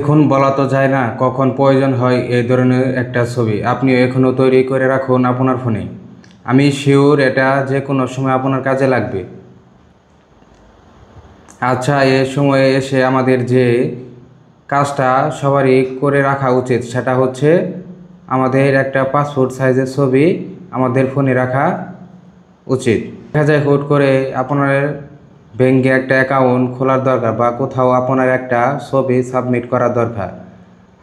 এখন বলা তো যায় না কখন প্রয়োজন হয় এই ধরনের একটা ছবি। আপনি এখনও তৈরি করে রাখুন আপনার ফোনে। আমি শিওর এটা যে কোনো সময় আপনার কাজে লাগবে। আচ্ছা, এ সময়ে এসে আমাদের যে কাজটা সবারই করে রাখা উচিত সেটা হচ্ছে আমাদের একটা পাসপোর্ট সাইজের ছবি আমাদের ফোনে রাখা উচিত। দেখা যায় হুট করে আপনার ব্যাঙ্কে একটা অ্যাকাউন্ট খোলার দরকার বা কোথাও আপনার একটা ছবি সাবমিট করার দরকার।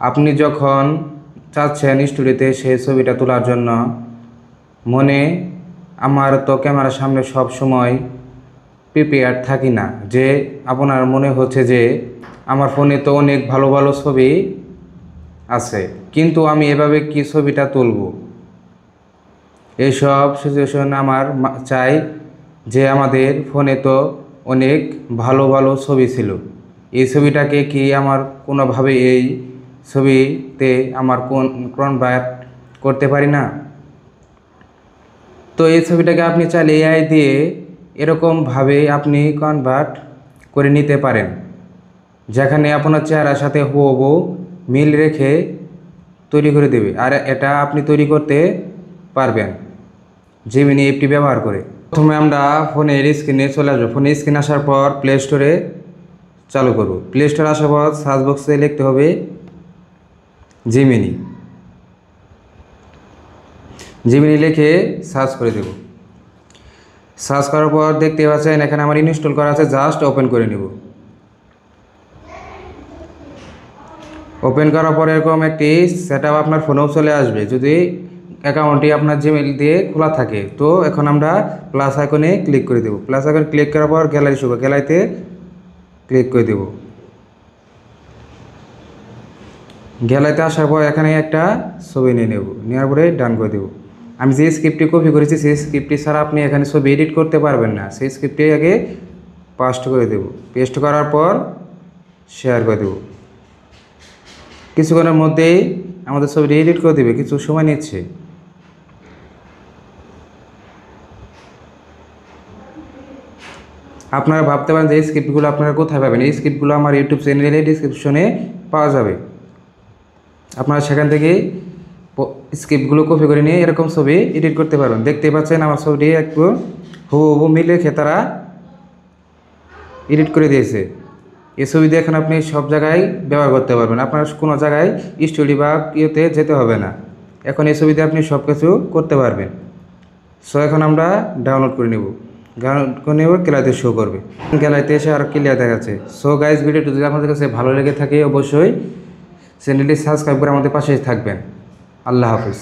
আপনি যখন চাচ্ছেন স্টুডিওতে সেই ছবিটা তোলার জন্য, মনে আমার তো ক্যামেরার সামনে সব সময় প্রিপেয়ার থাকি না, যে আপনার মনে হচ্ছে যে আমার ফোনে তো অনেক ভালো ভালো ছবি আছে, কিন্তু আমি এভাবে কি ছবিটা তুলব। এইসব সিচুয়েশন আমার চাই যে আমাদের ফোনে তো অনেক ভালো ভালো ছবি ছিল, এই ছবিটাকে কি আমার কোনোভাবে এই ছবিতে আমার কনভার্ট করতে পারি না? তো এই ছবিটাকে আপনি চাইলে এআই দিয়ে এরকমভাবে আপনি কনভার্ট করে নিতে পারেন, যেখানে আপনার চেহারার সাথে হুবহু মিল রেখে তৈরি করে দেবে। আর এটা আপনি তৈরি করতে পারবেন জেমিনি অ্যাপটি ব্যবহার করে। প্রথমে আমরা ফোনের স্ক্রিনে চলে আসবো। ফোনের স্ক্রিনে আসার পর প্লে স্টোরে চালু করব। প্লে স্টোরে আসার পর সার্চ বক্সে লিখতে হবে জেমিনি। জেমিনি লিখে সার্চ করে দেব। সার্চ করার পর দেখতে পাচ্ছেন এখানে আমার ইনস্টল করা আছে, জাস্ট ওপেন করে নেব। ওপেন করার পর এরকম একটি সেটআপ আপনার ফোনেও চলে আসবে যদি অ্যাকাউন্টটি আপনার জিমেইল দিয়ে খোলা থাকে। তো এখন আমরা প্লাস আইকনে ক্লিক করে দেব। প্লাস আইকনে ক্লিক করার পর গ্যালারি শুরু, গ্যালারিতে ক্লিক করে দেব। গ্যালারিতে আসার পর এখানে একটা ছবি নিয়ে নেব, নেওয়ার পরে ডান করে দেব। আমি যে স্ক্রিপ্টটি কপি করেছি সেই স্ক্রিপ্টটি ছাড়া আপনি এখানে ছবি এডিট করতে পারবেন না, সেই স্ক্রিপ্টটি আগে পেস্ট করে দেব। পেস্ট করার পর শেয়ার করে দেব। কিছুক্ষণের মধ্যেই আমাদের ছবিটি এডিট করে দেবে, কিছু সময় নিচ্ছে। আপনারা ভাবতে পারেন যে এই স্ক্রিপ্টগুলো আপনারা কোথায় পাবেন। এই স্ক্রিপ্টগুলো আমার ইউটিউব চ্যানেলের ডিসক্রিপশনে পাওয়া যাবে। আপনারা সেখান থেকে স্ক্রিপ্টগুলো কপি করে নিয়ে এরকম ছবি এডিট করতে পারবেন। দেখতে পাচ্ছেন আমার ছবিটি একটু হুবহু মিল রেখে তারা এডিট করে দিয়েছে। এই ছবি দিয়ে এখন আপনি সব জায়গায় ব্যবহার করতে পারবেন। আপনার কোনো জায়গায় স্টুডিও বা ইয়েতে যেতে হবে না। এখন এই ছবিতে আপনি সব কিছু করতে পারবেন। সো এখন আমরা ডাউনলোড করে নেব। ডাউনলোড করে নেব, গ্যালারিতে শো করবে। গ্যালারিতে এসে আর ক্লিয়ার দেখাচ্ছে। সো গাইজ, ভিডিওটি যদি আপনাদের কাছে ভালো লেগে থাকে অবশ্যই চ্যানেলটি সাবস্ক্রাইব করে আমাদের পাশে থাকবেন। আল্লাহ হাফিজ।